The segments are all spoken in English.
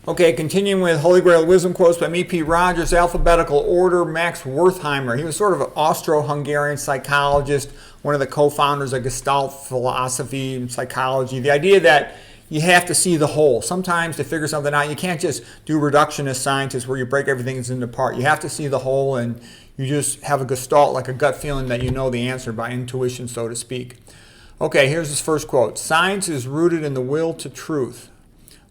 Okay, continuing with Holy Grail Wisdom Quotes by E.P. Rogers, alphabetical order, Max Werthheimer. He was sort of an Austro-Hungarian psychologist, one of the co-founders of Gestalt philosophy and psychology. The idea that you have to see the whole. Sometimes to figure something out, you can't just do reductionist scientists where you break everything into part. You have to see the whole, and you just have a Gestalt, like a gut feeling that you know the answer by intuition, so to speak. Okay, here's his first quote. Science is rooted in the will to truth.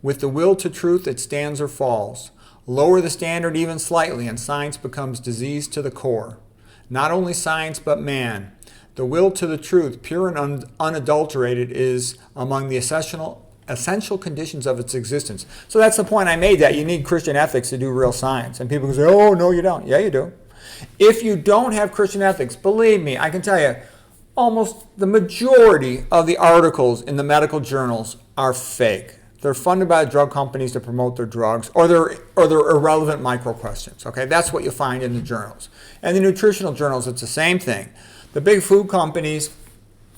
With the will to truth, it stands or falls. Lower the standard even slightly, and science becomes disease to the core. Not only science, but man. The will to the truth, pure and unadulterated, is among the essential conditions of its existence. So that's the point I made, that you need Christian ethics to do real science. And people can say, oh, no, you don't. Yeah, you do. If you don't have Christian ethics, believe me, I can tell you, almost the majority of the articles in the medical journals are fake. They're funded by drug companies to promote their drugs, or they're irrelevant micro questions. Okay, that's what you find in the journals. And the nutritional journals, it's the same thing. The big food companies,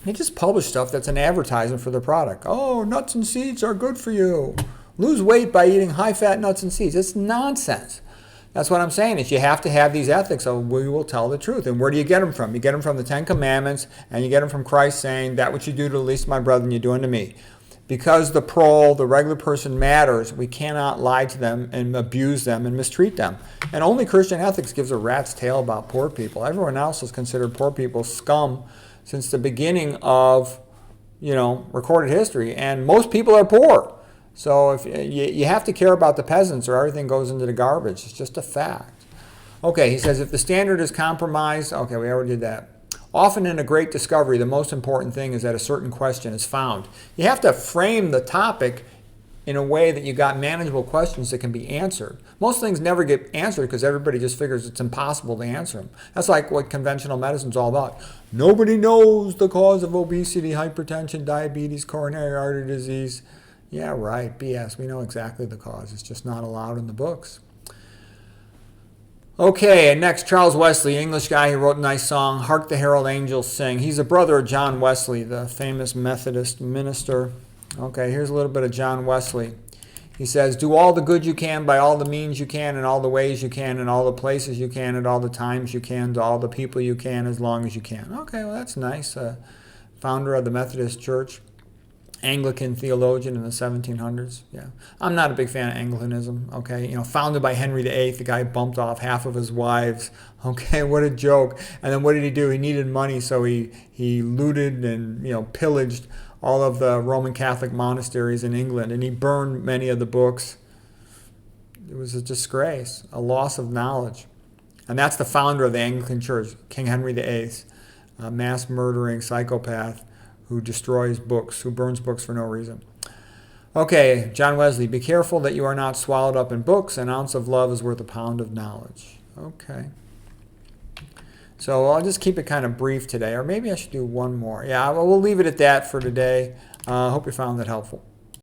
they just publish stuff that's an advertisement for their product. Oh, nuts and seeds are good for you. Lose weight by eating high-fat nuts and seeds. It's nonsense. That's what I'm saying, is you have to have these ethics of we will tell the truth. And where do you get them from? You get them from the Ten Commandments, and you get them from Christ saying, that which you do to the least of my brethren, you're doing to me. Because the prowl, the regular person, matters, we cannot lie to them and abuse them and mistreat them. And only Christian ethics gives a rat's tail about poor people. Everyone else has considered poor people scum since the beginning of, recorded history. And most people are poor. So if you have to care about the peasants or everything goes into the garbage. It's just a fact. Okay, he says if the standard is compromised, okay, we already did that. Often in a great discovery, the most important thing is that a certain question is found. You have to frame the topic in a way that you got manageable questions that can be answered. Most things never get answered because everybody just figures it's impossible to answer them. That's like what conventional medicine's all about. Nobody knows the cause of obesity, hypertension, diabetes, coronary artery disease. Yeah, right, BS. We know exactly the cause. It's just not allowed in the books. Okay, and next, Charles Wesley, English guy who wrote a nice song, Hark the Herald Angels Sing. He's a brother of John Wesley, the famous Methodist minister. Okay, here's a little bit of John Wesley. He says, do all the good you can by all the means you can, in all the ways you can, in all the places you can, at all the times you can, to all the people you can, as long as you can. Okay, well, that's nice. Founder of the Methodist Church. Anglican theologian in the 1700s. Yeah, I'm not a big fan of Anglicanism. Okay, founded by Henry VIII, the guy bumped off half of his wives. Okay, what a joke! And then what did he do? He needed money, so he looted and pillaged all of the Roman Catholic monasteries in England, and he burned many of the books. It was a disgrace, a loss of knowledge, and that's the founder of the Anglican Church, King Henry VIII, a mass murdering psychopath who destroys books, who burns books for no reason. Okay, John Wesley, be careful that you are not swallowed up in books. An ounce of love is worth a pound of knowledge. Okay. So I'll just keep it kind of brief today, or maybe I should do one more. Yeah, we'll leave it at that for today. I hope you found that helpful.